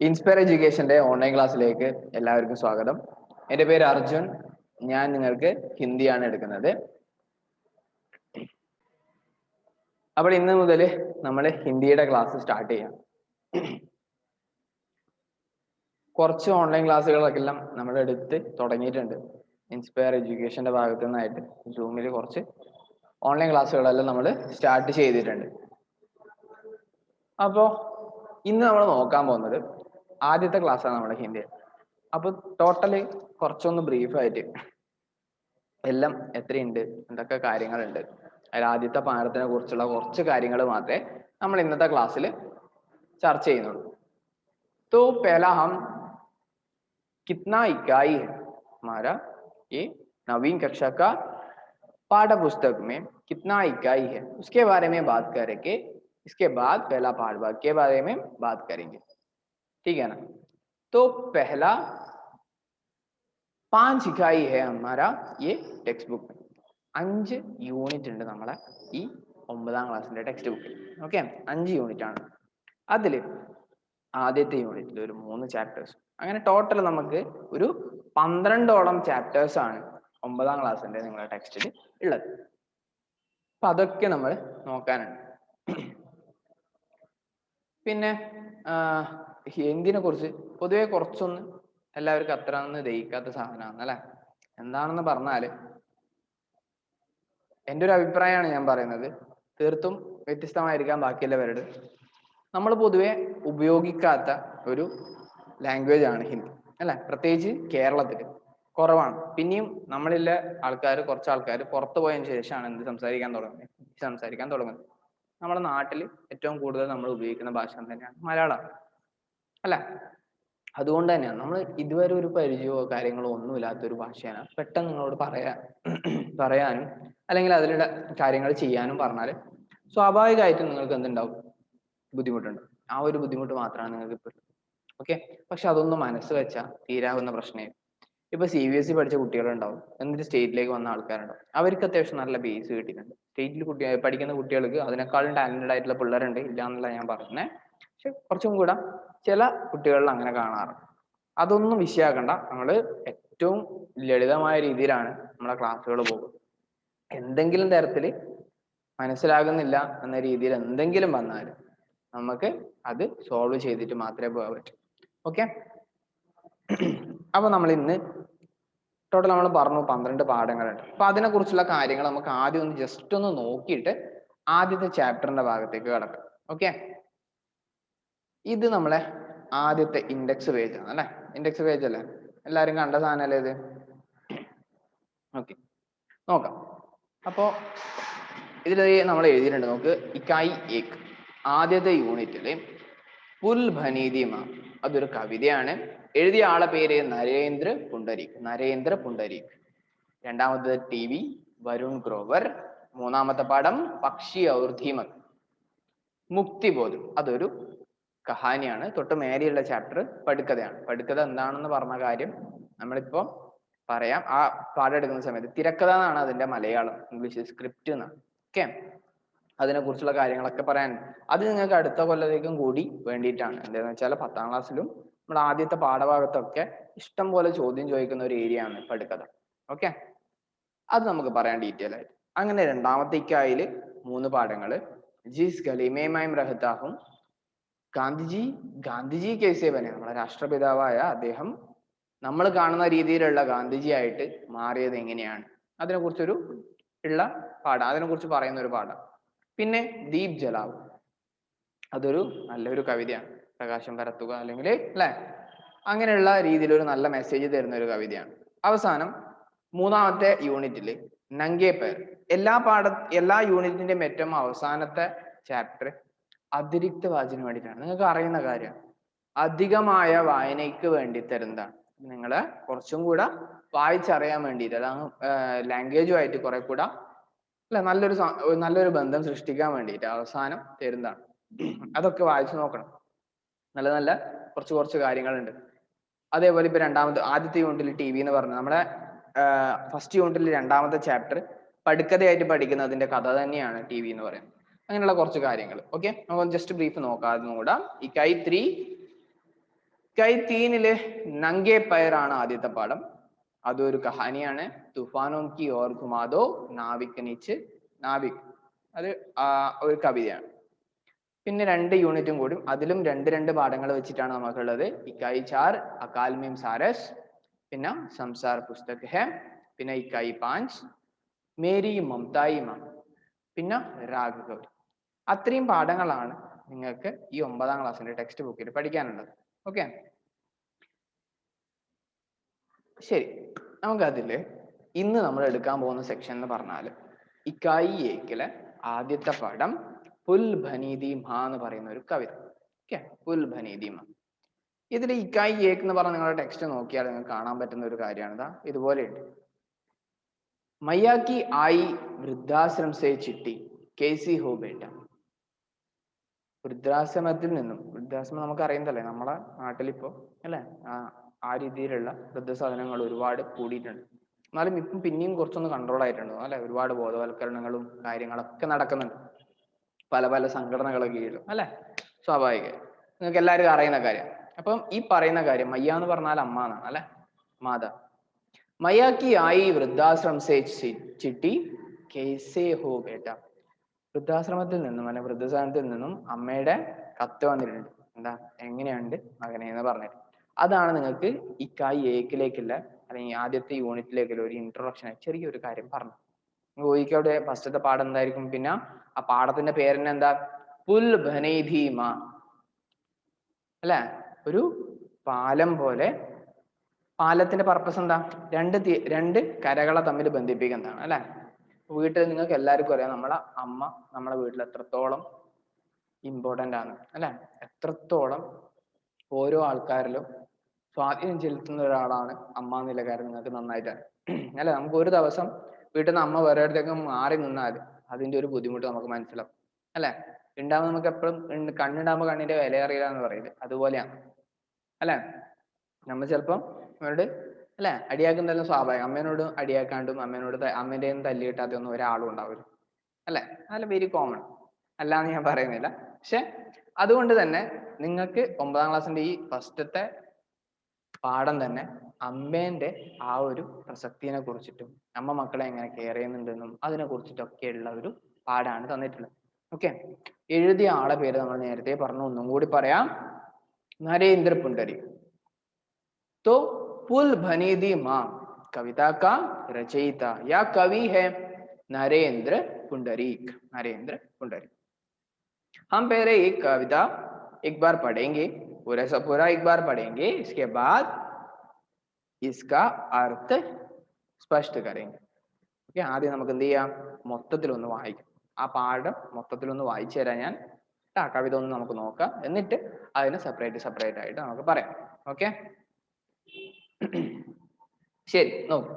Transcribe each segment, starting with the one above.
Inspire എഡ്യൂക്കേഷന്റെ online ക്ലാസ്സിലേക്ക് എല്ലാവർക്കും സ്വാഗതം. എൻ്റെ പേര് അർജുൻ. ഞാൻ നിങ്ങൾക്ക് ഹിന്ദിയാണ് എടുക്കുന്നത്. അപ്പോൾ ഇന്ന് മുതൽ നമ്മൾ ഹിന്ദിയുടെ ക്ലാസ് സ്റ്റാർട്ട് ചെയ്യാം. കുറച്ച് ഓൺലൈൻ ക്ലാസ്സുകളൊക്കെ എല്ലാം നമ്മൾ എടുത്ത് തുടങ്ങിയിട്ടുണ്ട്. ഇൻസ്പയർ എഡ്യൂക്കേഷന്റെ ഭാഗത്തു നിന്നായിട്ട് സൂമിൽ കുറച്ച് ഓൺലൈൻ ക്ലാസ്സുകളെല്ലാം നമ്മൾ സ്റ്റാർട്ട് ചെയ്തിട്ടുണ്ട്. അപ്പോൾ ഇന്ന് നമ്മൾ നോക്കാൻ പോകുന്നത് ആദ്യത്തെ ക്ലാസ്സാണ് നമ്മുടെ ഹിന്ദി. അപ്പോൾ ടോട്ടല് കുറച്ചൊന്ന് ബ്രീഫായിട്ട് എല്ലാം എത്രയുണ്ട്, എന്തൊക്കെ കാര്യങ്ങളുണ്ട്, അതിൽ ആദ്യത്തെ പാഠത്തിനെ കുറിച്ചുള്ള കുറച്ച് കാര്യങ്ങൾ മാത്രമേ നമ്മൾ ഇന്നത്തെ ക്ലാസ്സിൽ ചർച്ച ചെയ്യുന്നുള്ളൂ. तो पहला हम कितना इकाई है हमारा ये नवीन कक्षा का पाठ्य पुस्तक में कितना इकाई है उसके बारे में बात करेंगे. इसके बाद पहला पाठ भाग के बारे में बात करेंगे. ठीक है ना. तो पहला 5 इकाई है हमारा ये टेक्स्ट बुक में. 5 യൂണിറ്റ് ഉണ്ട് നമ്മളെ ഈ 9ാം ക്ലാസ്സിന്റെ ടെക്സ്റ്റ് ബുക്കിൽ. ഓക്കെ, 5 യൂണിറ്റ് ആണ്. അതിൽ ആദ്യത്തെ യൂണിറ്റിൽ ഒരു 3 ചാപ്റ്റേഴ്സ്, അങ്ങനെ ടോട്ടൽ നമുക്ക് ഒരു 12ഓളം ചാപ്റ്റേഴ്സ് ആണ് 9ാം ക്ലാസ്സിന്റെ നിങ്ങളുടെ ടെക്സ്റ്റിൽ ഉള്ളത്. അപ്പൊ അതൊക്കെ നമ്മൾ നോക്കാനുണ്ട്. പിന്നെ ഹിന്ദിനെ കുറിച്ച് പൊതുവെ കുറച്ചൊന്ന് എല്ലാവർക്കും അത്ര ഒന്ന് ദഹിക്കാത്ത സാധനമാണ് അല്ലെ. എന്താണെന്ന് പറഞ്ഞാല് എൻ്റെ ഒരു അഭിപ്രായമാണ് ഞാൻ പറയുന്നത്, തീർത്തും വ്യത്യസ്തമായിരിക്കാം ബാക്കിയുള്ളവരുടെ. നമ്മൾ പൊതുവെ ഉപയോഗിക്കാത്ത ഒരു ലാംഗ്വേജ് ആണ് ഹിന്ദി അല്ലെ. പ്രത്യേകിച്ച് കേരളത്തിൽ കുറവാണ്. പിന്നെയും നമ്മളിലെ ആൾക്കാർ, കുറച്ച് ആൾക്കാർ പുറത്തു പോയതിനു ശേഷമാണ് എന്ത് സംസാരിക്കാൻ തുടങ്ങുന്നത്. നമ്മുടെ നാട്ടിൽ ഏറ്റവും കൂടുതൽ നമ്മൾ ഉപയോഗിക്കുന്ന ഭാഷ തന്നെയാണ് മലയാളം അല്ല. അതുകൊണ്ട് തന്നെയാണ് നമ്മൾ ഇതുവരെ ഒരു പരിചയമോ കാര്യങ്ങളോ ഒന്നും ഇല്ലാത്തൊരു ഭാഷയാണ്. പെട്ടെന്ന് നിങ്ങളോട് പറയാനും അല്ലെങ്കിൽ അതിലുള്ള കാര്യങ്ങൾ ചെയ്യാനും പറഞ്ഞാൽ സ്വാഭാവികമായിട്ടും നിങ്ങൾക്ക് എന്തുണ്ടാവും, ബുദ്ധിമുട്ടുണ്ട്. ആ ഒരു ബുദ്ധിമുട്ട് മാത്രമാണ് നിങ്ങൾക്ക് ഇപ്പോൾ. ഓക്കെ, പക്ഷെ അതൊന്നും മനസ്സ് വെച്ചാൽ തീരാവുന്ന പ്രശ്നമേ. ഇപ്പൊ CBSE പഠിച്ച കുട്ടികളുണ്ടാവും, എന്നിട്ട് സ്റ്റേറ്റിലേക്ക് വന്ന ആൾക്കാരുണ്ടാവും. അവർക്ക് അത്യാവശ്യം നല്ല ബേസ് കിട്ടിയിട്ടുണ്ട്. സ്റ്റേറ്റിൽ പഠിക്കുന്ന കുട്ടികൾക്ക് അതിനേക്കാളും ടാലന്റഡ് ആയിട്ടുള്ള പിള്ളേരുണ്ട്, ഇല്ല എന്നല്ല ഞാൻ പറയുന്നത്. പക്ഷെ കുറച്ചും കൂടെ ചില കുട്ടികളിൽ അങ്ങനെ കാണാറുണ്ട്. അതൊന്നും വിഷയാക്കണ്ട. നമ്മൾ ഏറ്റവും ലളിതമായ രീതിയിലാണ് നമ്മളെ ക്ലാസ്സുകൾ പോകുന്നത്. എന്തെങ്കിലും തരത്തിൽ മനസ്സിലാകുന്നില്ല എന്ന രീതിയിൽ എന്തെങ്കിലും വന്നാൽ നമുക്ക് അത് സോൾവ് ചെയ്തിട്ട് മാത്രമേ പോകാൻ പറ്റൂ. ഓക്കെ, അപ്പൊ നമ്മൾ ഇന്ന് ടോട്ടൽ നമ്മൾ പറഞ്ഞു 12 പാഠങ്ങളുണ്ട്. അപ്പൊ അതിനെ കുറിച്ചുള്ള കാര്യങ്ങൾ നമുക്ക് ആദ്യം ഒന്ന് ജസ്റ്റ് ഒന്ന് നോക്കിയിട്ട് ആദ്യത്തെ ചാപ്റ്ററിന്റെ ഭാഗത്തേക്ക് കടക്കാം. ഓക്കെ, ഇത് നമ്മളെ ആദ്യത്തെ ഇൻഡെക്സ് പേജ് ആണ് അല്ലെ. ഇൻഡെക്സ് പേജ് അല്ലേ, എല്ലാവരും കണ്ട സാധനല്ലേ ഇത്. ഓക്കെ, നോക്കാം. അപ്പോ ഇതിൽ നമ്മൾ എഴുതിയിട്ടുണ്ട്, നമുക്ക് ഇക്കായി ഏക് ആദ്യത്തെ യൂണിറ്റില് പുൽ ഭനീതിമ, അതൊരു കവിതയാണ്. എഴുതിയ ആളെ പേര് നരേന്ദ്ര പുണ്ടരീക്. രണ്ടാമത്തെ TV വരുൺ ഗ്രോവർ. മൂന്നാമത്തെ പാഠം പക്ഷി ഔർ ധീമക്. മുക്തിബോധം, അതൊരു കഹാനിയാണ്. തൊട്ട് മേലെയുള്ള ചാപ്റ്റർ പടുക്കഥയാണ്. പടുക്കഥ എന്താണെന്ന് പറഞ്ഞ കാര്യം നമ്മളിപ്പോ പറയാം. ആ പാഠം എടുക്കുന്ന സമയത്ത് തിരക്കഥ എന്നാണ് അതിന്റെ മലയാളം, ഇംഗ്ലീഷ് സ്ക്രിപ്റ്റ് എന്നാണ്. ഓക്കെ, അതിനെ കുറിച്ചുള്ള കാര്യങ്ങളൊക്കെ പറയാൻ അത് നിങ്ങൾക്ക് അടുത്ത കൊല്ലത്തേക്കും കൂടി വേണ്ടിയിട്ടാണ്. എന്താണെന്ന് വെച്ചാൽ 10ാം ക്ലാസ്സിലും നമ്മുടെ ആദ്യത്തെ പാഠഭാഗത്തൊക്കെ ഇഷ്ടം പോലെ ചോദ്യം ചോദിക്കുന്ന ഒരു ഏരിയ ആണ് പടുക്കഥ. ഓക്കെ, അത് നമുക്ക് പറയാൻ ഡീറ്റെയിൽ ആയിട്ട്. അങ്ങനെ രണ്ടാമത്തെ ഇക്കായിൽ 3 പാഠങ്ങൾ. ജിസ് ഗലിമേമായും റഹത്താഹും, ഗാന്ധിജി കേസേ ബനെ, നമ്മുടെ രാഷ്ട്രപിതാവായ അദ്ദേഹം നമ്മൾ കാണുന്ന രീതിയിലുള്ള ഗാന്ധിജി ആയിട്ട് മാറിയത് എങ്ങനെയാണ്, അതിനെക്കുറിച്ചൊരു ഉള്ള പാഠം, അതിനെക്കുറിച്ച് പറയുന്ന ഒരു പാഠം. പിന്നെ ദീപ് ജലാവ്, അതൊരു നല്ലൊരു കവിതയാണ്. പ്രകാശം പരത്തുക അല്ലെങ്കിൽ അല്ലെ, അങ്ങനെയുള്ള രീതിയിൽ ഒരു നല്ല മെസ്സേജ് തരുന്ന ഒരു കവിതയാണ്. അവസാനം 3ാമത്തെ യൂണിറ്റില് നംഗേ പേർ. എല്ലാ യൂണിറ്റിന്റെ ഏറ്റവും അവസാനത്തെ ചാപ്റ്റർ അതിരിക്ത വാചിന് വേണ്ടിയിട്ടാണ്. നിങ്ങൾക്ക് അറിയുന്ന കാര്യം, അധികമായ വായനയ്ക്ക് വേണ്ടി തരുന്നതാണ്. നിങ്ങളെ കുറച്ചും കൂടെ വായിച്ചറിയാൻ വേണ്ടിയിട്ട്, അതാണ് ലാംഗ്വേജുമായിട്ട് കുറെ കൂടെ അല്ല നല്ലൊരു ബന്ധം സൃഷ്ടിക്കാൻ വേണ്ടിയിട്ട് അവസാനം തരുന്നതാണ്. അതൊക്കെ വായിച്ചു നോക്കണം. നല്ല കുറച്ച് കാര്യങ്ങളുണ്ട്. അതേപോലെ ഇപ്പൊ ആദ്യത്തെ യൂണിറ്റിൽ TV എന്ന് പറഞ്ഞത് നമ്മുടെ ഫസ്റ്റ് യൂണിറ്റിൽ 2ാമത്തെ ചാപ്റ്റർ പടുക്കഥയായിട്ട് പഠിക്കുന്നതിന്റെ കഥ തന്നെയാണ് TV എന്ന് പറയുന്നത്. അങ്ങനെയുള്ള കുറച്ച് കാര്യങ്ങൾ. ഓക്കെ, നമുക്ക് ജസ്റ്റ് ബ്രീഫ് നോക്കാം. അതും കൂടെ ഇക്കായി 3 ഇക്കായി തീനിലെ നംഗെ പയറാണ് ആദ്യത്തെ പാഠം. അതൊരു കഹാനിയാണ്. തുഫാനോം കി ഓർ ഘുമാദോ നാവിക് നീച്ച് നാവിക്, അത് ഒരു കവിതയാണ്. പിന്നെ 2 യൂണിറ്റും കൂടി, അതിലും രണ്ട് പാഠങ്ങൾ വെച്ചിട്ടാണ് നമുക്കുള്ളത്. ഇക്കായി 4 അകാൽ മീം സാരസ്, പിന്നെ സംസാർ പുസ്തക് ഹെ, പിന്നെ ഇക്കായി 5 മേരി മമതായി മാം, പിന്നെ രാഗ് ഗൗരി. അത്രയും പാഠങ്ങളാണ് നിങ്ങൾക്ക് ഈ 9ാം ക്ലാസ്സിന്റെ ടെക്സ്റ്റ് ബുക്കിൽ പഠിക്കാനുള്ളത്. ഓക്കെ, ശരി. നമുക്കതിൽ ഇന്ന് നമ്മൾ എടുക്കാൻ പോകുന്ന സെക്ഷൻ എന്ന് പറഞ്ഞാൽ ഇക്കായി ഏക്കിലെ ആദ്യത്തെ പാഠം പുൽ ഭനീതി മാ എന്ന് പറയുന്ന ഒരു കവിത. ഓക്കെ, പുൽ ഭനീതി മാ. ഇതിൽ ഇക്കായി ഏക്ക് എന്ന് പറഞ്ഞ നിങ്ങളുടെ ടെക്സ്റ്റ് നോക്കിയാൽ നിങ്ങൾക്ക് കാണാൻ പറ്റുന്ന ഒരു കാര്യമാണ് ഇതുപോലെയുണ്ട്. മയ്യാ കി ആയി വൃദ്ധാശ്രം സേ ചിട്ടി കേസി ഹോ ബേട്ട. വൃദ്ധാശ്രമത്തിൽ നിന്നും, വൃദ്ധാശ്രമം നമുക്ക് അറിയുന്നതല്ലേ നമ്മളെ നാട്ടിലിപ്പോ അല്ലെ, ആ രീതിയിലുള്ള വൃദ്ധസാധനങ്ങൾ ഒരുപാട് കൂടിയിട്ടുണ്ട്. എന്നാലും ഇപ്പം പിന്നെയും കുറച്ചൊന്ന് കൺട്രോൾ ആയിട്ടുണ്ട് അല്ലെ. ഒരുപാട് ബോധവൽക്കരണങ്ങളും കാര്യങ്ങളൊക്കെ നടക്കുന്നുണ്ട് പല പല സംഘടനകളെ കീഴിലും അല്ലെ. സ്വാഭാവികം, നിങ്ങൾക്ക് എല്ലാവർക്കും അറിയുന്ന കാര്യം. അപ്പം ഈ പറയുന്ന കാര്യം മയ്യ എന്ന് പറഞ്ഞാൽ അമ്മ എന്നാണ് അല്ലെ, മാതാ. മയ്യാ കി ആയി വൃദ്ധാശ്രം സേ ചിട്ടി കേസേ ഹോ ബേട്ട. വൃദ്ധാശ്രമത്തിൽ നിന്നും അല്ലെ വൃദ്ധസാധനത്തിൽ നിന്നും അമ്മയുടെ കത്ത് വന്നിട്ടുണ്ട്. എന്താ, എങ്ങനെയുണ്ട് മകനെ എന്ന് പറഞ്ഞിട്ട്. അതാണ് നിങ്ങൾക്ക് ഇക്കായി ഏക്കിലേക്കുള്ള അല്ലെങ്കിൽ ആദ്യത്തെ യൂണിറ്റിലേക്കുള്ള ഒരു ഇൻട്രൊഡക്ഷൻ ആയി ചെറിയൊരു കാര്യം പറഞ്ഞു. ഗോയിക്കവിടെ ഫസ്റ്റത്തെ പാഠം എന്തായിരിക്കും, പിന്നെ ആ പാഠത്തിന്റെ പേരെന്നെ എന്താ, പുൽ ഭനൈധി മാ അല്ലെ. ഒരു പാലം പോലെ. പാലത്തിന്റെ പർപ്പസ് എന്താ, രണ്ട് കരകളെ തമ്മിൽ ബന്ധിപ്പിക്കുന്നതാണ് അല്ലെ. വീട്ടിൽ നിങ്ങൾക്ക് എല്ലാവർക്കും അറിയാം നമ്മളെ അമ്മ നമ്മളെ വീട്ടിൽ എത്രത്തോളം ഇമ്പോർട്ടൻ്റ് ആണ് അല്ലെ. എത്രത്തോളം ഓരോ ആൾക്കാരിലും സ്വാധീനം ചെലുത്തുന്ന ഒരാളാണ് അമ്മ എന്നുള്ള കാര്യം നിങ്ങൾക്ക് നന്നായിട്ടാണ് അല്ലെ. നമുക്ക് ഒരു ദിവസം വീട്ടിൽ നിന്ന് അമ്മ വേറെടുത്തേക്കും മാറി നിന്നാൽ അതിന്റെ ഒരു ബുദ്ധിമുട്ട് നമുക്ക് മനസ്സിലാവും അല്ലെ. ഉണ്ടാവുമ്പോൾ നമുക്ക് എപ്പോഴും കണ്ണുണ്ടാകുമ്പോൾ കണ്ണിന്റെ വില അറിയില്ല എന്ന് പറയുന്നത് അതുപോലെയാണ് അല്ലെ. നമ്മൾ ചിലപ്പം അവരോട് അല്ലെ അടിയാക്കുന്നതെല്ലാം സ്വാഭാവികം. അമ്മേനോട് അടിയാക്കാണ്ടും അമ്മേന്റെ തല്ലി കിട്ടാത്തൊന്നും ഒരാളും ഉണ്ടാവില്ല അല്ലെ. അതല്ല വെരി കോമൺ, അല്ലാന്ന് ഞാൻ പറയുന്നില്ല. പക്ഷെ അതുകൊണ്ട് തന്നെ നിങ്ങൾക്ക് 9ാം ക്ലാസ്സിന്റെ ഈ ഫസ്റ്റത്തെ പാഠം തന്നെ അമ്മേന്റെ ആ ഒരു പ്രസക്തിനെ കുറിച്ചിട്ടും അമ്മ മക്കളെ എങ്ങനെ കെയർ ചെയ്യുന്നുണ്ടെന്നും അതിനെ കുറിച്ചിട്ടൊക്കെയുള്ള ഒരു പാഠമാണ് തന്നിട്ടുള്ളത്. ഓക്കെ, എഴുതിയ ആളെ പേര് നമ്മൾ നേരത്തെ പറഞ്ഞു, ഒന്നും കൂടി പറയാം. നരേന്ദ്ര പുണ്ടരീക്. तो पुल भनीदी माँ कविता का रचयिता या कवि है नरेंद्र पुंडरीक. नरेंद्र पुंडरीक. हम पहले एक कविता एक बार पढ़ेंगे, पूरा सब पूरा एक बार पढ़ेंगे, इसके बाद इसका अर्थ स्पष्ट करेंगे. ഓക്കെ, ആദ്യം നമുക്ക് എന്ത് ചെയ്യാം, മൊത്തത്തിലൊന്ന് വായിക്കാം. ആ പാഠം മൊത്തത്തിലൊന്ന് വായിച്ചു തരാം ഞാൻ. ആ കവിത ഒന്ന് നമുക്ക് നോക്കാം, എന്നിട്ട് അതിനെ സെപ്പറേറ്റ് ആയിട്ട് നമുക്ക് പറയാം. ഓക്കെ, ശരി നോക്കൂ.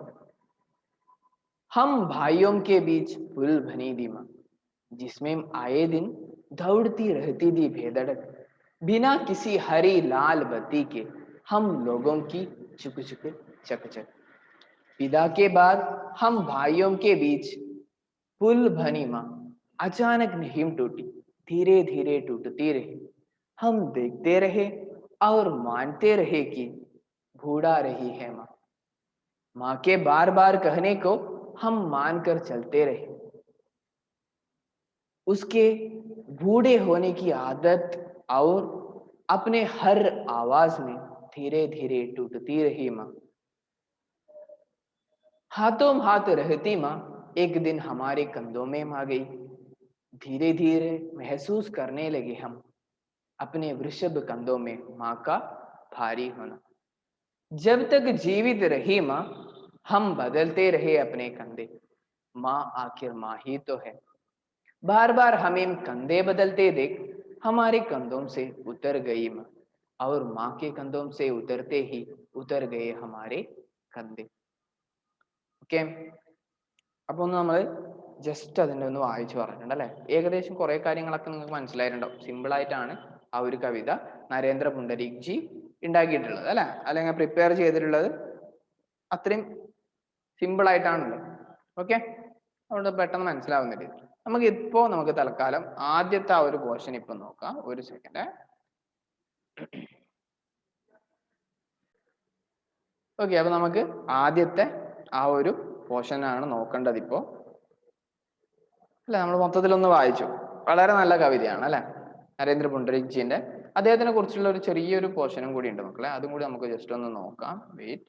हम भाइयों के बीच पुल बनी दी माँ, जिसमें आए दिन दौड़ती रहती थी भेदड़क, बिना किसी हरी लाल बत्ती के हम लोगों की चुक चुक चक चक. विदा के बाद हम भाइयों के बीच पुल बनी माँ अचानक नहीं टूटी, धीरे धीरे टूटती रही. हम देखते रहे और मानते रहे कि बूढ़ा रही है माँ. माँ के बार बार कहने को हम मानकर चलते रहे. उसके बूढ़े होने की आदत और अपने हर आवाज में धीरे धीरे टूटती रही माँ. हाथों हाथ रहती माँ एक दिन हमारे कंधों में आ गई. धीरे धीरे महसूस करने लगे हम अपने वृषभ कंधों में माँ का भारी होना. जब तक जीवित रही माँ हम बदलते रहे अपने कंधे. माँ आखिर माँ ही तो है. बार बार हमें कंधे बदलते देख हमारे कंधों से उतर गई माँ, और माँ के कंधों से उतरते ही उतर गए हमारे कंधे. ഓക്കെ, അപ്പൊ ഒന്ന് നമ്മൾ ജസ്റ്റ് അതിൻ്റെ ഒന്ന് വായിച്ചു പറഞ്ഞിട്ടുണ്ട് അല്ലെ. ഏകദേശം കുറെ കാര്യങ്ങളൊക്കെ നിങ്ങൾക്ക് മനസ്സിലായിട്ടുണ്ടാവും. സിമ്പിൾ ആയിട്ടാണ് ആ ഒരു കവിത നരേന്ദ്ര പുണ്ടരീക് ജി ഉണ്ടാക്കിയിട്ടുള്ളത് അല്ലെ, അല്ലെങ്കിൽ പ്രിപ്പയർ ചെയ്തിട്ടുള്ളത്. അത്രയും സിമ്പിൾ ആയിട്ടാണുള്ളത്. ഓക്കെ, അതുകൊണ്ട് പെട്ടെന്ന് മനസ്സിലാവുന്നില്ല. നമുക്ക് തൽക്കാലം ആദ്യത്തെ ആ ഒരു പോർഷൻ ഇപ്പൊ നോക്കാം. ഒരു സെക്കൻഡ്. ഓക്കെ, അപ്പൊ നമുക്ക് ആദ്യത്തെ ആ ഒരു പോർഷനാണ് നോക്കേണ്ടത് ഇപ്പോ. അല്ലെ, നമ്മൾ മൊത്തത്തിലൊന്ന് വായിച്ചു. വളരെ നല്ല കവിതയാണ് അല്ലെ, നരേന്ദ്ര പുണ്ടരീക്ജിന്റെ. അദ്ദേഹത്തിനെ കുറിച്ചുള്ള ഒരു ചെറിയൊരു പോർഷനും കൂടി ഉണ്ട് മക്കളെ, അതും കൂടി നമുക്ക് ജസ്റ്റ് ഒന്ന് നോക്കാം. വെയിറ്റ്.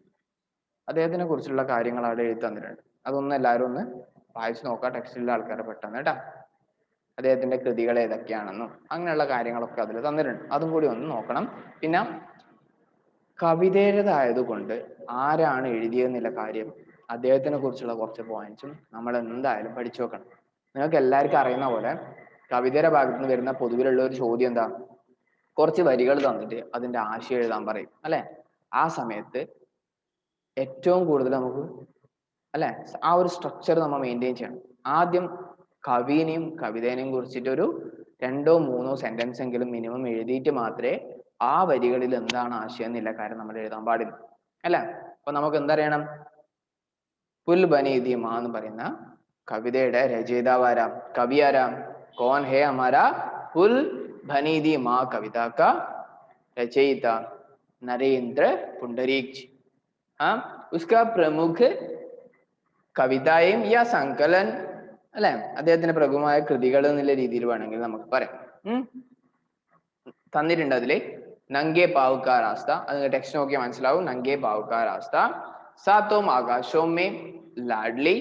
അദ്ദേഹത്തിനെ കുറിച്ചുള്ള കാര്യങ്ങൾ അവിടെ എഴുതി തന്നിട്ടുണ്ട്. അതൊന്നും എല്ലാവരും ഒന്ന് വായിച്ചു നോക്കാം, ടെക്സ്റ്റിലുള്ള ആൾക്കാരെ പെട്ടെന്ന് കേട്ടാ. അദ്ദേഹത്തിന്റെ കൃതികൾ ഏതൊക്കെയാണെന്നും അങ്ങനെയുള്ള കാര്യങ്ങളൊക്കെ അതിൽ തന്നിട്ടുണ്ട്. അതും കൂടി ഒന്ന് നോക്കണം. പിന്നെ കവിതയുടേതായതുകൊണ്ട് ആരാണ് എഴുതിയെന്നുള്ള കാര്യം, അദ്ദേഹത്തിനെ കുറിച്ചുള്ള കുറച്ച് പോയിന്റ്സും നമ്മൾ എന്തായാലും പഠിച്ചു വെക്കണം. നിങ്ങൾക്ക് എല്ലാവർക്കും അറിയുന്ന പോലെ കവിതയുടെ ഭാഗത്ത് നിന്ന് വരുന്ന പൊതുവിലുള്ള ഒരു ചോദ്യം എന്താ, കുറച്ച് വരികൾ തന്നിട്ട് അതിന്റെ ആശയം എഴുതാൻ പറയും അല്ലെ. ആ സമയത്ത് ഏറ്റവും കൂടുതൽ നമുക്ക് അല്ലെ ആ ഒരു സ്ട്രക്ചർ നമ്മൾ മെയിൻറ്റെയിൻ ചെയ്യണം. ആദ്യം കവിനെയും കവിതേനെയും കുറിച്ചിട്ട് ഒരു 2-3 സെന്റൻസ് എങ്കിലും മിനിമം എഴുതിയിട്ട് മാത്രമേ ആ വരികളിൽ എന്താണ് ആശയം എന്നുള്ള കാര്യം നമ്മൾ എഴുതാൻ പാടില്ല അല്ലെ. അപ്പൊ നമുക്ക് എന്തറിയണം, പുൽ ബനീതി മാ എന്ന് പറയുന്ന കവിതയുടെ രചയിതാവ് ആരാ, കവി ആരാ, കോൻ ഹേ ഹമാരാ പുൽ ബനീതി മാ കവിത കാ രചയിത നരേന്ദ്ര പുണ്ടരീക്. हाँ, उसका प्रमुख കവിതായും യാ സങ്കലൻ അല്ലെ, അദ്ദേഹത്തിന്റെ പ്രമുഖമായ കൃതികൾ എന്നുള്ള രീതിയിൽ വേണമെങ്കിൽ നമുക്ക് പറയാം. തന്നിട്ടുണ്ട് അതില് നംഗേ പാവ് കാ രാസ്ത, അത് ടെക്സ്റ്റ് നോക്കിയാൽ മനസ്സിലാവും. നംഗേ പാവ് കാ രാസ്ത, സാത്തോം ആകാശോം മേ लाडली,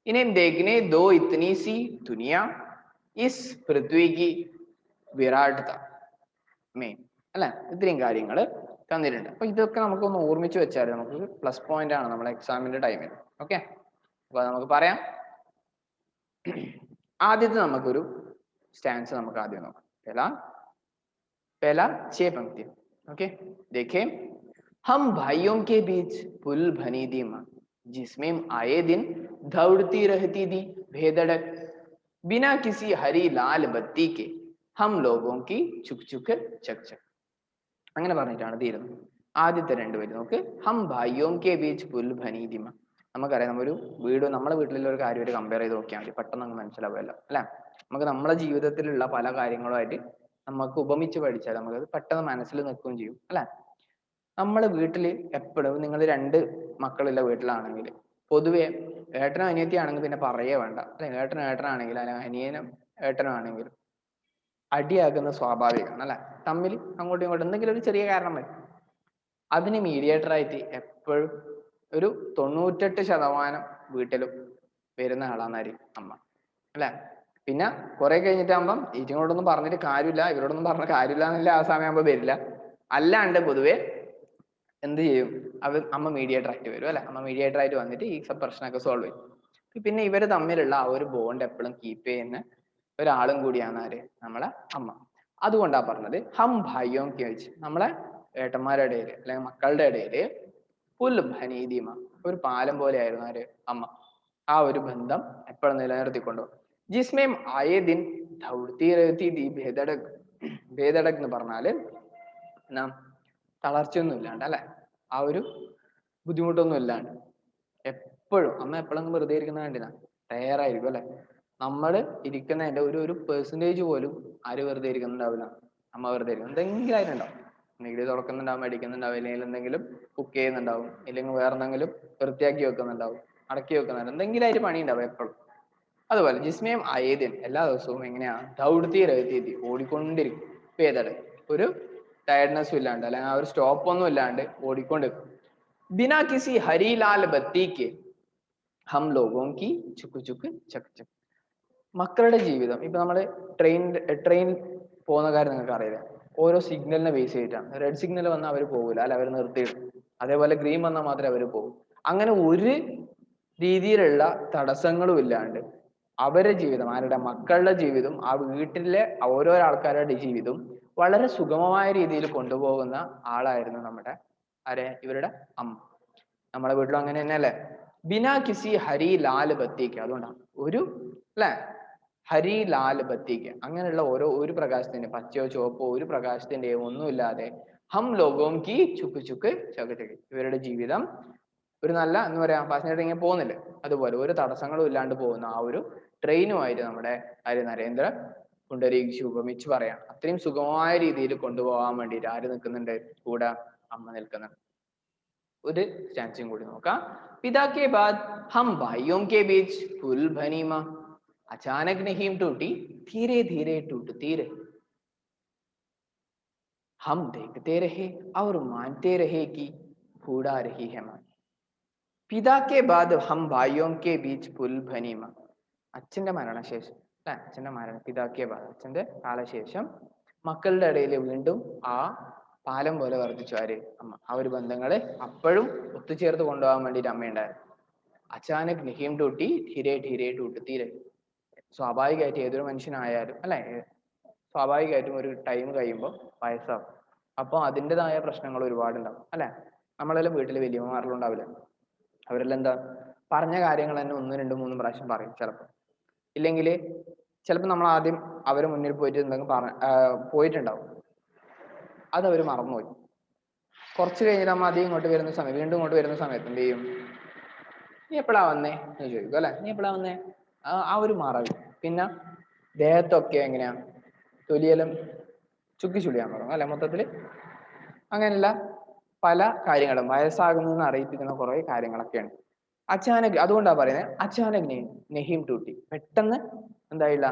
इन्हें देखने दो इतनी सी दुनिया, इस पृथ्वी की विराटता में അല്ലെ, ഇത്രയും കാര്യങ്ങൾ തന്നിട്ടുണ്ട്. അപ്പൊ ഇതൊക്കെ നമുക്കൊന്ന് ഓർമ്മിച്ച് വെച്ചാൽ നമുക്ക് പ്ലസ് പോയിന്റ് ആണ് നമ്മുടെ എക്സാമിന്റെ ടൈമിൽ. ഓക്കെ, അപ്പൊ നമുക്ക് പറയാം. ആദ്യത്തെ നമുക്കൊരു സ്റ്റാൻസ് നമുക്ക് ആദ്യം നോക്കാം. पहला 6 पंक्ति. ओके, देखें. हम भाइयों के बीच पुल बनी दी माँ, जिसमें आए दिन दौड़ती रहती थी भेदड़क, बिना किसी हरी लाल बत्ती के हम लोगों की चुक चुक चक चक. അങ്ങനെ പറഞ്ഞിട്ടാണ് തീരുന്നത്. ആദ്യത്തെ 2 വരി നോക്ക്. ഹം ഭായിയോം കെ ബീച്ച് പുൽ ബനി ദി മാ. നമുക്കറിയാം, നമ്മൊരു വീട്, നമ്മളെ വീട്ടിലുള്ള ഒരു കാര്യമായിട്ട് കമ്പയർ ചെയ്ത് നോക്കിയാൽ മതി, പെട്ടെന്ന് അങ്ങ് മനസ്സിലാവുമല്ലോ അല്ലെ. നമുക്ക് നമ്മളെ ജീവിതത്തിലുള്ള പല കാര്യങ്ങളുമായിട്ട് നമുക്ക് ഉപമിച്ച് പഠിച്ചാൽ നമുക്കത് പെട്ടെന്ന് മനസ്സിൽ നിൽക്കുകയും ചെയ്യും അല്ലെ. നമ്മളെ വീട്ടിൽ എപ്പോഴും, നിങ്ങൾ 2 മക്കളുള്ള വീട്ടിലാണെങ്കിൽ പൊതുവെ ഏട്ടനും അനിയത്തിയാണെങ്കിൽ പിന്നെ പറയേ വേണ്ട അല്ലെ. ഏട്ടനാണെങ്കിൽ അല്ലെങ്കിൽ അനിയനും ഏട്ടനും ആണെങ്കിൽ അടിയാകുന്ന സ്വാഭാവികമാണ് അല്ലെ. തമ്മിൽ അങ്ങോട്ടും ഇങ്ങോട്ടും എന്തെങ്കിലും ഒരു ചെറിയ കാരണം മതി. അതിന് മീഡിയേറ്റർ ആയിട്ട് എപ്പോഴും ഒരു 98% വീട്ടിലും വരുന്ന ആളാന്നായിരിക്കും അമ്മ അല്ലെ. പിന്നെ കുറെ കഴിഞ്ഞിട്ടാകുമ്പം ഇതിനോടൊന്നും പറഞ്ഞിട്ട് കാര്യമില്ല, ഇവരോടൊന്നും പറഞ്ഞ കാര്യമില്ല എന്നില്ല, ആ സമയമാകുമ്പോൾ വരില്ല. അല്ലാണ്ട് പൊതുവെ എന്ത് ചെയ്യും, അമ്മ മീഡിയേറ്റർ ആയിട്ട് വരും അല്ലെ. അമ്മ മീഡിയേറ്റർ ആയിട്ട് വന്നിട്ട് ഈ പ്രശ്നമൊക്കെ സോൾവ് ചെയ്യും. പിന്നെ ഇവര് തമ്മിലുള്ള ആ ഒരു ബോണ്ട് എപ്പോഴും കീപ്പ് ചെയ്യുന്ന ഒരാളും കൂടിയാണ് ആര്, നമ്മളെ അമ്മ. അതുകൊണ്ടാ പറഞ്ഞത് ഹം ഭായിയോം കെ വെച്ച്, നമ്മളെ ഏട്ടന്മാരുടെ ഇടയിൽ അല്ലെങ്കിൽ മക്കളുടെ ഇടയിൽ പുൽ ഭനീതിമ, ഒരു പാലം പോലെ ആയിരുന്നു ആര്, അമ്മ. ആ ഒരു ബന്ധം എപ്പോഴും നിലനിർത്തിക്കൊണ്ടുപോകും. ജിസ്മേം ആയേ ദിൻ ദൗഡ്തി രഹതി ദി ഭേദടക്. ഭേദടക് എന്ന് പറഞ്ഞാല് തളർച്ചയൊന്നും ഇല്ലാണ്ട് അല്ലെ, ആ ഒരു ബുദ്ധിമുട്ടൊന്നും ഇല്ലാണ്ട് എപ്പോഴും അമ്മ എപ്പോഴും വെറുതെ ഇരിക്കുന്ന കണ്ടില്ല, തയ്യാറായിരിക്കും അല്ലെ. നമ്മള് ഇരിക്കുന്നതിന്റെ ഒരു പെർസെന്റേജ് പോലും ആര് വെറുതെ ഇരിക്കുന്നുണ്ടാവില്ല, അമ്മ വെറുതെ ഇരിക്കും. എന്തെങ്കിലും ആയിട്ടുണ്ടാവും, എന്തെങ്കിലും തുറക്കുന്നുണ്ടാവും, അടിക്കുന്നുണ്ടാവും, അല്ലെങ്കിൽ എന്തെങ്കിലും കുക്ക് ചെയ്യുന്നുണ്ടാവും, ഇല്ലെങ്കിൽ വേറെ എന്തെങ്കിലും വൃത്തിയാക്കി വെക്കുന്നുണ്ടാവും, അടക്കി വെക്കുന്നുണ്ടാവും, എന്തെങ്കിലും ആയിട്ട് പണി ഉണ്ടാവും എപ്പോഴും. അതുപോലെ ജിസ്മയും ആയേദ്യൻ എല്ലാ ദിവസവും എങ്ങനെയാ ദൗഡ്തി രഹതി, ഓടിക്കൊണ്ടിരിക്കും. പേദട്, ഒരു ടയർഡ്നെസ്സും ഇല്ലാണ്ട് അല്ലെങ്കിൽ ആ ഒരു സ്റ്റോപ്പ് ഒന്നും ഇല്ലാണ്ട് ഓടിക്കൊണ്ടിരിക്കും. ബിനാ കിസി ഹരിലാൽ ബത്തിക്ക് ഹം ലോഗോं की ചുക്ക് ചുക്ക് ചക് ചക്. മക്കളുടെ ജീവിതം ഇപ്പൊ നമ്മള് ട്രെയിൻ പോകുന്ന കാര്യം നിങ്ങൾക്ക് അറിയില്ല, ഓരോ സിഗ്നലിനെ ബേസ് ചെയ്തിട്ടാണ്. റെഡ് സിഗ്നൽ വന്നാൽ അവർ പോകില്ല അല്ല, അവർ നിർത്തിയിടും. അതേപോലെ ഗ്രീൻ വന്നാൽ മാത്രമേ അവർ പോകും. അങ്ങനെ ഒരു രീതിയിലുള്ള തടസ്സങ്ങളും ഇല്ലാണ്ട് അവരുടെ ജീവിതം, ആരുടെ, മക്കളുടെ ജീവിതം, ആ വീട്ടിലെ ഓരോ ആൾക്കാരുടെ ജീവിതം വളരെ സുഗമമായ രീതിയിൽ കൊണ്ടുപോകുന്ന ആളായിരുന്നു നമ്മുടെ ഇവരുടെ അമ്മ. നമ്മുടെ വീട്ടിലും അങ്ങനെ തന്നെ അല്ലെ. ബിനാ കിസി ഹരി ലാൽ ബത്തിക്ക്, അതുകൊണ്ടാണ് ഒരു അല്ലെ ഹരി ലാൽ ബത്തിക്ക്, അങ്ങനെയുള്ള ഒരു പ്രകാശത്തിന്റെ, പച്ചയോ ചുവപ്പോ ഒരു പ്രകാശത്തിന്റെയോ ഒന്നുമില്ലാതെ ഹം ലോഗോം കി ചുക്ക് ചുക്ക് ചക് ചക്, ഇവരുടെ ജീവിതം ഒരു നല്ല എന്ന് പറയാ പാസഞ്ചർ ഇങ്ങനെ പോകുന്നില്ലേ, അതുപോലെ ഒരു തടസ്സങ്ങളും ഇല്ലാണ്ട് പോകുന്ന ആ ഒരു ട്രെയിനുമായിട്ട് നമ്മുടെ നരേന്ദ്ര പുണ്ടരീക് ഉപമിച്ച് പറയാം. അത്രയും സുഗമമായ രീതിയിൽ കൊണ്ടുപോകാൻ വേണ്ടിയിട്ട് ആര് നിൽക്കുന്നുണ്ട്, കൂടെ അമ്മ നിൽക്കുന്നുണ്ട്. ഒരു സ്റ്റാൻസും കൂടി നോക്കാം. पिता के बाद हम भाइयों के बीच फूल भनी माँ अचानक नहीं टूटी धीरे धीरे टूटती रही. हम देखते रहे और मानते रहे कि बूढ़ा रही है माँ. पिता के बाद हम भाइयों के बीच फूल भनी माँ. അച്ഛന്റെ മരണശേഷം അല്ലെ, അച്ഛന്റെ പിതാക്കെ ബാദ് അച്ഛന്റെ കാലശേഷം മക്കളുടെ ഇടയിൽ വീണ്ടും ആ പാലം പോലെ വർദ്ധിച്ചു ആര്, അമ്മ. ആ ഒരു ബന്ധങ്ങളെ അപ്പോഴും ഒത്തുചേർത്ത് കൊണ്ടുപോകാൻ വേണ്ടിയിട്ട് അമ്മയുണ്ടായിരുന്നു. അച്ചാനക് നിഹിം ടൂട്ടി ധീരെ ധീരെ ടൂട്ടി രഹി. സ്വാഭാവികമായിട്ട് ഏതൊരു മനുഷ്യനായാലും അല്ലെ, സ്വാഭാവികമായിട്ടും ഒരു ടൈം കഴിയുമ്പോൾ വയസ്സാവും. അപ്പോൾ അതിൻ്റെതായ പ്രശ്നങ്ങൾ ഒരുപാടുണ്ടാവും അല്ലെ. നമ്മളെല്ലാം വീട്ടിൽ വലിയമ്മമാരെല്ലാം ഉണ്ടാവില്ല, അവരെല്ലാം എന്താ പറഞ്ഞ കാര്യങ്ങൾ തന്നെ 1, 2, 3 പ്രാവശ്യം പറയും ചിലപ്പോൾ. ഇല്ലെങ്കിൽ ചിലപ്പോൾ നമ്മൾ ആദ്യം അവരെ മുന്നിൽ പോയിട്ട് എന്തെങ്കിലും പോയിട്ടുണ്ടാവും, അത് അവർ മറന്നുപോയി. കുറച്ച് കഴിഞ്ഞിട്ട് നമ്മൾ ആദ്യം ഇങ്ങോട്ട് വരുന്ന സമയം, വീണ്ടും ഇങ്ങോട്ട് വരുന്ന സമയത്ത് എന്ത് ചെയ്യും, നീ എപ്പോഴാ വന്നേ എന്ന് ചോദിക്കും അല്ലെ. നീ എപ്പോഴാ വന്നേ, ആ ഒരു മറവി. പിന്നെ ദേഹത്തൊക്കെ എങ്ങനെയാ തൊലിയെല്ലാം ചുക്കി ചുളിയാൻ തുടങ്ങും അല്ലെ. മൊത്തത്തിൽ അങ്ങനെയുള്ള പല കാര്യങ്ങളും വയസ്സാകുന്നതെന്ന് അറിയിപ്പിക്കുന്ന കുറെ കാര്യങ്ങളൊക്കെയാണ്. അച്ചാനക്, അതുകൊണ്ടാ പറയുന്നത് അച്ചാനക് നെഹിം ടൂട്ടി, പെട്ടെന്ന് എന്തായില്ല,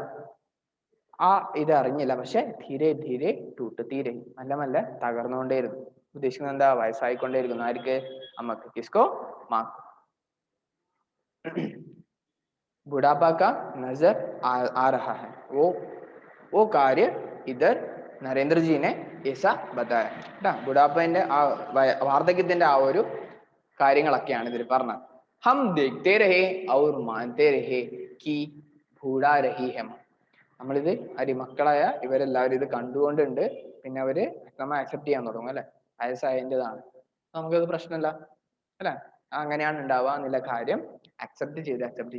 ആ ഇത് അറിഞ്ഞില്ല. പക്ഷെ ധീരെ ധീരെ ടൂട്ടത്തീരെ, മെല്ലെ മെല്ലെ തകർന്നുകൊണ്ടേയിരുന്നു. ഉദ്ദേശിക്കുന്നത് എന്താ, വയസ്സായിക്കൊണ്ടേയിരിക്കുന്നു. ആർക്ക്, അമ്മക്ക്. കിസ്കോ, മാക്ക്. बुढ़ापा का नजर आ रहा है, वो कार्य इधर നരേന്ദ്ര ജിനെ ऐसा बताया കേട്ടാ. ബുഡാപ്പന്റെ ആ വാർദ്ധക്യത്തിന്റെ ആ ഒരു കാര്യങ്ങളൊക്കെയാണ് ഇതിൽ പറഞ്ഞത്. ഹം ദേഖ്തേ രഹേ ഔർ മാൻതേ രഹേ കി ബൂഢാ രഹി ഹെ. നമ്മളിത് മക്കളായ ഇവരെല്ലാവരും ഇത് കണ്ടുകൊണ്ടുണ്ട്, പിന്നെ അവര് നമ്മൾ അക്സെപ്റ്റ് ചെയ്യാൻ തുടങ്ങും അല്ലെ. വയസ്സായതിൻ്റെതാണ്, നമുക്കത് പ്രശ്നമില്ല അല്ലെ. അങ്ങനെയാണ് ഉണ്ടാവുക എന്നുള്ള കാര്യം അക്സെപ്റ്റ്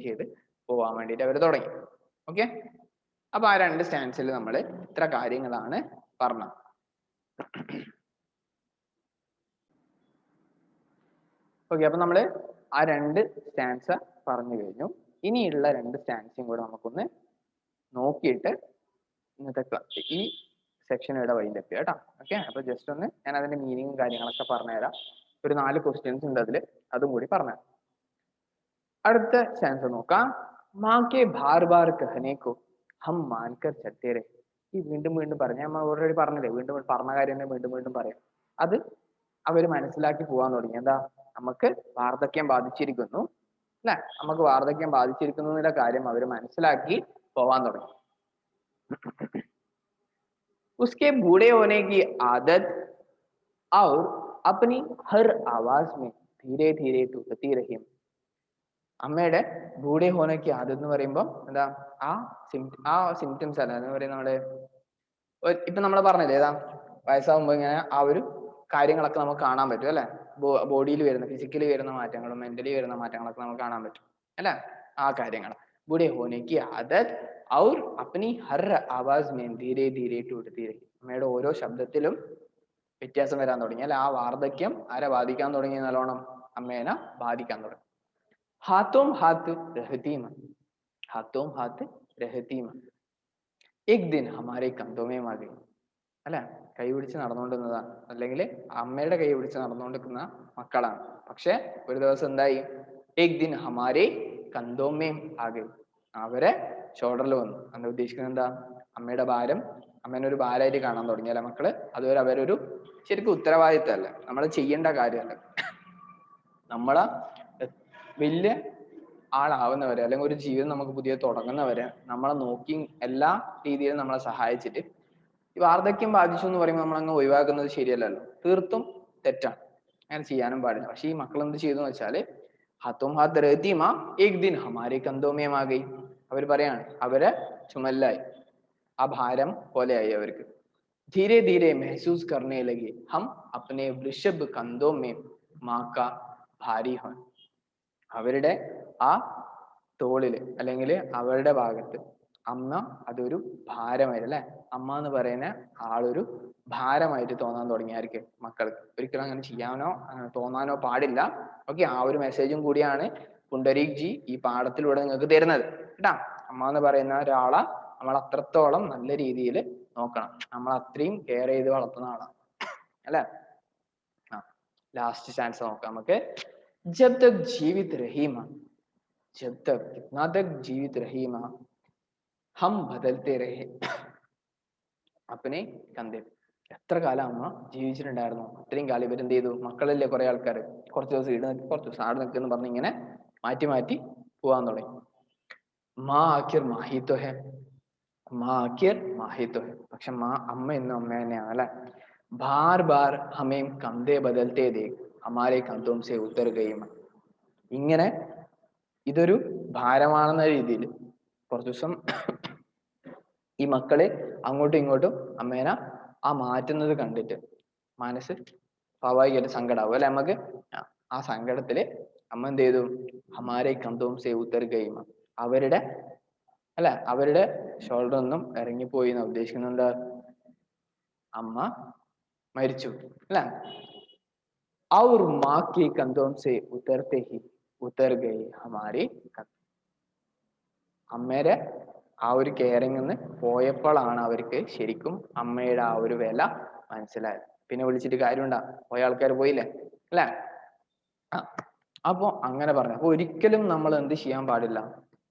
ചെയ്ത് പോവാൻ വേണ്ടിയിട്ട് അവർ തുടങ്ങി. ഓക്കെ, അപ്പൊ ആ 2 സ്റ്റാൻസിൽ നമ്മൾ ഇത്ര കാര്യങ്ങളാണ് പറഞ്ഞത്. ഓക്കെ, അപ്പൊ നമ്മള് ആ 2 സ്റ്റാൻസ പറഞ്ഞു കഴിഞ്ഞു. ഇനിയുള്ള 2 സ്റ്റാൻസും കൂടെ നമുക്കൊന്ന് നോക്കിയിട്ട് ഇന്നത്തെ ഈ സെക്ഷൻ ഇവിടെ വൈൻഡപ്പ് ചെയ്യാം കേട്ടോ. ഓക്കെ, അപ്പൊ ജസ്റ്റ് ഒന്ന് ഞാൻ അതിന്റെ മീനിങ്ങും കാര്യങ്ങളൊക്കെ പറഞ്ഞുതരാം. ഒരു 4 ക്വസ്റ്റ്യൻസ് ഉണ്ട് അതിൽ, അതും കൂടി പറഞ്ഞുതരാം. അടുത്ത സ്റ്റാൻസ് നോക്കാം. മാക്കെ ബാർ ബാർ കഹനെ കോ ഹം മാൻകർ ചലത്തെ രഹേ. ഈ വീണ്ടും വീണ്ടും പറഞ്ഞ, നമ്മൾ ഓൾറെഡി പറഞ്ഞില്ലേ, വീണ്ടും പറഞ്ഞ കാര്യം തന്നെ വീണ്ടും വീണ്ടും പറയാം. അത് അവർ മനസ്സിലാക്കി പോകാൻ തുടങ്ങി. എന്താ, നമുക്ക് വാർദ്ധക്യം ബാധിച്ചിരിക്കുന്നു അല്ലെ, നമുക്ക് വാർദ്ധക്യം ബാധിച്ചിരിക്കുന്നു എന്നുള്ള കാര്യം അവർ മനസ്സിലാക്കി പോവാൻ തുടങ്ങി. उसके बूढ़े होने की आदत और अपनी हर आवाज में धीरे धीरे टूटती रही. അമ്മയുടെ ബൂഢേ ഹോനയ്ക്ക് ആദത്ത് എന്ന് പറയുമ്പോൾ എന്താ, ആ സിംറ്റംസ് അല്ല എന്ന് പറയുന്നത്. നമ്മള് ഇപ്പൊ നമ്മൾ പറഞ്ഞില്ലേ, ഏതാ വയസ്സാകുമ്പോൾ ഇങ്ങനെ ആ ഒരു കാര്യങ്ങളൊക്കെ നമുക്ക് കാണാൻ പറ്റും അല്ലെ. ബോഡിയിൽ വരുന്ന, ഫിസിക്കലി വരുന്ന മാറ്റങ്ങളും മെന്റലി വരുന്ന മാറ്റങ്ങളൊക്കെ നമുക്ക് കാണാൻ പറ്റും അല്ലെ. ആ കാര്യങ്ങൾ ബൂഢേ ഹോനയ്ക്ക് ആദത്ത് ഔർ അപ്നി ഹർ ആവാസ് മേ ധീരെ ധീരെ ടൂട്ടത്തി രഹി. അമ്മയുടെ ഓരോ ശബ്ദത്തിലും വ്യത്യാസം വരാൻ തുടങ്ങി അല്ലെ. ആ വാർദ്ധക്യം ആരെ ബാധിക്കാൻ തുടങ്ങി, നല്ലോണം അമ്മേനെ ബാധിക്കാൻ തുടങ്ങി. हाथों हाथ रहती मां, हाथों हाथ रहती मां, एक दिन हमारे कंधों में आ गई അല്ലെ. കൈ പിടിച്ച് നടന്നുകൊണ്ടിരുന്നതാണ്, അല്ലെങ്കിൽ അമ്മയുടെ കൈ പിടിച്ച് നടന്നുകൊണ്ടിരിക്കുന്ന മക്കളാണ്. പക്ഷെ ഒരു ദിവസം എന്തായി, एक दिन हमारे कंधों में आ गई, അവരെ ഷോൾഡറിൽ വന്നു. എന്താ ഉദ്ദേശിക്കുന്നത്, എന്താ, അമ്മയുടെ ഭാരം അമ്മേനെ ഒരു ഭാരമായിട്ട് കാണാൻ തുടങ്ങി അല്ലെ മക്കള്. അതുവരെ അവരൊരു ശരിക്കും ഉത്തരവാദിത്തമല്ല, നമ്മൾ ചെയ്യേണ്ട കാര്യമല്ല. നമ്മളെ വലിയ ആളാവുന്നവരെ, അല്ലെങ്കിൽ ഒരു ജീവിതം നമുക്ക് പുതിയ തുടങ്ങുന്നവരെ നമ്മളെ നോക്കി എല്ലാ രീതിയിലും നമ്മളെ സഹായിച്ചിട്ട് ഈ വാർദ്ധക്യം ബാധിച്ചു എന്ന് പറയുമ്പോൾ നമ്മൾ അങ്ങ് ഒഴിവാക്കുന്നത് ശരിയല്ലല്ലോ, തീർത്തും തെറ്റാണ്, അങ്ങനെ ചെയ്യാനും പാടില്ല. പക്ഷെ ഈ മക്കൾ എന്ത് ചെയ്തു എന്ന് വെച്ചാല്, ഹത്തും ഹാത്ത് റഹ്തീമ ഏക് ദിൻ ഹമാരെ കന്തോമേമാകി, അവർ പറയാണ് അവരെ ചുമലായി, ആ ഭാരം പോലെയായി അവർക്ക്. ധീരെ ധീരെ മെഹസൂസ് കർണേ ലഗി ഹം അപ്നെ വൃഷഭ് കന്തോ മേ മാക്ക ഭാരി ഹോൻ. അവരുടെ ആ തോളില് അല്ലെങ്കിൽ അവരുടെ ഭാഗത്ത് അമ്മ അതൊരു ഭാരമായിട്ട് അല്ലെ. അമ്മ എന്ന് പറയുന്ന ആളൊരു ഭാരമായിട്ട് തോന്നാൻ തുടങ്ങിയായിരിക്കും മക്കൾക്ക്. ഒരിക്കലും അങ്ങനെ ചെയ്യാനോ തോന്നാനോ പാടില്ല. ഓക്കെ, ആ ഒരു മെസ്സേജും കൂടിയാണ് പുണ്ടരീക് ജി ഈ പാഠത്തിലൂടെ നിങ്ങൾക്ക് തരുന്നത് കേട്ടാ. അമ്മ എന്ന് പറയുന്ന ഒരാളെ നമ്മൾ അത്രത്തോളം നല്ല രീതിയിൽ നോക്കണം, നമ്മൾ അത്രയും കെയർ ചെയ്ത് വളർത്തുന്ന ആളാണ് അല്ലെ. ലാസ്റ്റ് ചാൻസ് നോക്കാം നമുക്ക്. ജബ് തക് ജീവിത് രഹി മാ, ജബ് തക് കിത്നാ തക് ജീവിത് രഹി മാ, ഹം ബദൽത്തെ രഹെ അപ്പനെ കന്തേ. എത്ര കാലം അമ്മ ജീവിച്ചിട്ടുണ്ടായിരുന്നു, അത്രയും കാലം ഇവരെന്ത് ചെയ്തു, മക്കളല്ലേ കുറെ ആൾക്കാർ, കുറച്ച് ദിവസം ഈട് നിൽക്കും, കുറച്ച് ദിവസം ആട് നിൽക്കുന്നു പറഞ്ഞ് ഇങ്ങനെ മാറ്റി മാറ്റി പോവാൻ തുടങ്ങി. മാ ആഖിർ മാഹി തോ ഹെ, മാ ആഖിർ മാഹി തോ ഹെ, പക്ഷെ അമ്മ എന്നും അമ്മ തന്നെയാണ് അല്ലെ. ബാർ ബാർ ഹമേം കന്തേ ബദൽത്തേ ദേഖ് ഹമാരെ കന്തോം സെ ഉത്തർ ഗയി മാ. ഇങ്ങനെ ഇതൊരു ഭാരമാണെന്ന രീതിയിൽ കുറച്ച് ദിവസം ഈ മക്കള് അങ്ങോട്ടും ഇങ്ങോട്ടും അമ്മേനെ ആ മാറ്റുന്നത് കണ്ടിട്ട് മനസ്സ് സ്വാഭാവികമായിട്ട് സങ്കടാവും അല്ലെ നമുക്ക്. ആ സങ്കടത്തില് അമ്മ എന്ത് ചെയ്തു, ഹമാരെ കന്തോം സെ ഉത്തർ ഗയി മാ, അവരുടെ അല്ലെ അവരുടെ ഷോൾഡർ ഒന്നും ഇറങ്ങിപ്പോയി എന്ന് ഉദ്ദേശിക്കുന്നുണ്ട്, അമ്മ മരിച്ചു അല്ലെ. ഔർ മാ കി കന്തോം സെ ഉത്തർത്തെ ഹി ഉത്തർ ഗയി ഹമാരി കന്തോം. അമ്മയുടെ ആ ഒരു കെയറിംഗ് നിന്ന് പോയപ്പോഴാണ് അവർക്ക് ശരിക്കും അമ്മയുടെ ആ ഒരു വില മനസ്സിലായത്. പിന്നെ വിളിച്ചിട്ട് കാര്യമുണ്ടാ, പോയ ആൾക്കാർ പോയില്ലേ അല്ലെ. അപ്പൊ അങ്ങനെ പറഞ്ഞു. അപ്പൊ ഒരിക്കലും നമ്മൾ എന്ത് ചെയ്യാൻ പാടില്ല,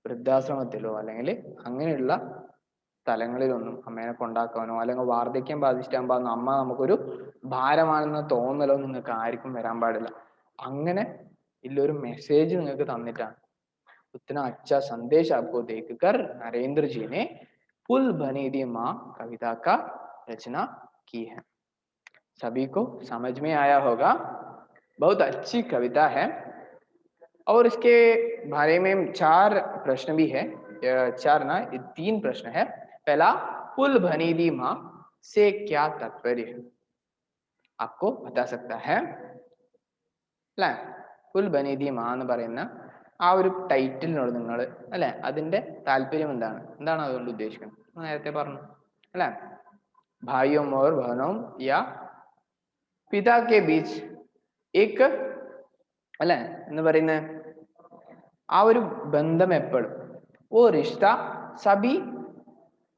വൃദ്ധാശ്രമത്തിലോ അല്ലെങ്കിൽ അങ്ങനെയുള്ള സ്ഥലങ്ങളിലൊന്നും അമ്മേനെ കൊണ്ടാക്കാനോ അല്ലെങ്കിൽ വാർദ്ധക്യം ബാധിച്ചിട്ടാകുമ്പോ അമ്മ നമുക്കൊരു ഭാരമാണെന്ന തോന്നലോ നിങ്ങൾക്ക് ആർക്കും വരാൻ പാടില്ല. അങ്ങനെ ഇല്ലൊരു മെസ്സേജ് നിങ്ങൾക്ക് തന്നിട്ടാണ്, उतना अच्छा संदेश आपको देखकर नरेंद्र जी ने पुल बनी दी माँ कविता का रचना की है. सभी को समझ में आया होगा, बहुत अच्छी कविता है. और इसके बारे में 4 प्रश्न भी है, 4 ना 3 प्रश्न है. पहला, पुल बनी दी माँ से क्या तात्पर्य है, आपको बता सकता है. പുൽ ബനി ദി മാ എന്ന് പറയുന്ന ആ ഒരു ടൈറ്റിലിനോട് നിങ്ങൾ അല്ലെ അതിന്റെ താല്പര്യം എന്താണ് അതുകൊണ്ട് ഉദ്ദേശിക്കുന്നത് നേരത്തെ പറഞ്ഞു അല്ലെ. ഭായിയും ഓർ ബഹനോം യാ പിതാ കെ ബീച്ച് ഏക് അല്ലെ എന്ന് പറയുന്ന ആ ഒരു ബന്ധം എപ്പോഴും वो रिश्ता सभी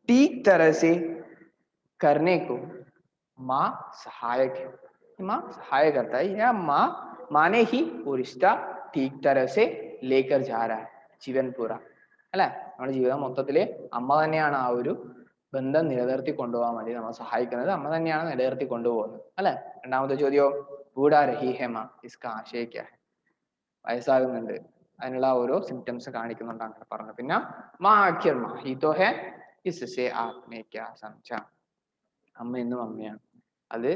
ठीक तरह से करने को माँ सहायक है, माँ सहाय करता है या माँ ने ही वो रिश्ता ठीक तरह से लेकर जा रहा है जीवन पूरा അല്ലെ. നമ്മുടെ ജീവിതം മൊത്തത്തില് അമ്മ തന്നെയാണ് ആ ഒരു ബന്ധം നിലനിർത്തി കൊണ്ടുപോകാൻ വേണ്ടി നമ്മളെ സഹായിക്കുന്നത്, അമ്മ തന്നെയാണ് നിലനിർത്തി കൊണ്ടുപോകുന്നത് അല്ലെ. രണ്ടാമത്തെ ചോദ്യം, ബൂഢാ രഹി ഹെ മാ ഇസ്കാ ആശയ ക്യാ ഹെ, വയസ്സാകുന്നുണ്ട് അതിനുള്ള ഓരോ സിംറ്റംസ് കാണിക്കുന്നുണ്ട് അങ്ങനെ പറഞ്ഞു. പിന്നെ മാ ആഖിർ മാഹി തോ ഹെ ഇസ്സെ ആപ്നെ ക്യാ സമझा, അമ്മ എന്നും അമ്മയാണ്, അത്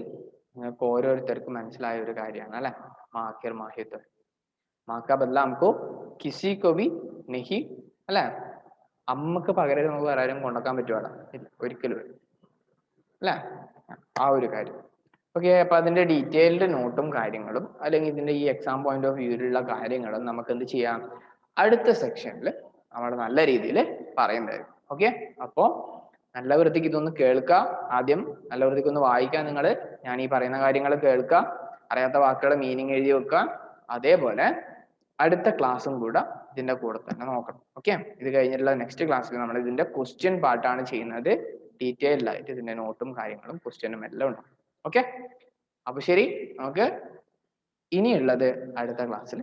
നിങ്ങൾക്ക് ഓരോരുത്തർക്കും മനസ്സിലായ ഒരു കാര്യമാണ് അല്ലെ. മാ ആഖിർ മാഹി തോ ഹെ, മാ കാ ബദല ഹംകോ കിസി കോ ഭി നഹി അല്ലെ. അമ്മക്ക് പകരം നമുക്ക് വേറെ ആരും കൊണ്ടുവക്കാൻ പറ്റുവാടാ, ഒരിക്കലും അല്ലെ. ആ ഒരു കാര്യം. ഓക്കെ, അപ്പൊ അതിന്റെ ഡീറ്റെയിൽഡ് നോട്ടും കാര്യങ്ങളും അല്ലെങ്കിൽ ഇതിന്റെ ഈ എക്സാം പോയിന്റ് ഓഫ് വ്യൂവിലുള്ള കാര്യങ്ങളും നമുക്ക് എന്ത് ചെയ്യാം, അടുത്ത സെക്ഷനിൽ നമ്മൾ നല്ല രീതിയിൽ പറയുന്നതായിരിക്കും. ഓക്കെ, അപ്പോ നല്ല വൃത്തിക്ക് ഇതൊന്ന് കേൾക്കുക, ആദ്യം നല്ല വൃത്തിക്ക് ഒന്ന് വായിക്കാൻ നിങ്ങൾ, ഞാൻ ഈ പറയുന്ന കാര്യങ്ങൾ കേൾക്കുക, അറിയാത്ത വാക്കുകളുടെ മീനിങ് എഴുതി വെക്കുക, അതേപോലെ അടുത്ത ക്ലാസ്സും കൂടെ ഇതിന്റെ കൂടെ തന്നെ നോക്കണം. ഓക്കെ, ഇത് കഴിഞ്ഞിട്ടുള്ള നെക്സ്റ്റ് ക്ലാസ്സിൽ നമ്മൾ ഇതിന്റെ ക്വസ്റ്റ്യൻ പാർട്ടാണ് ചെയ്യുന്നത്, ഡീറ്റെയിൽഡ് ആയിട്ട് ഇതിന്റെ നോട്ടും കാര്യങ്ങളും ക്വസ്റ്റ്യനും എല്ലാം ഉണ്ടാവും. ഓക്കെ, അപ്പൊ ശരി, നമുക്ക് ഇനിയുള്ളത് അടുത്ത ക്ലാസ്സിൽ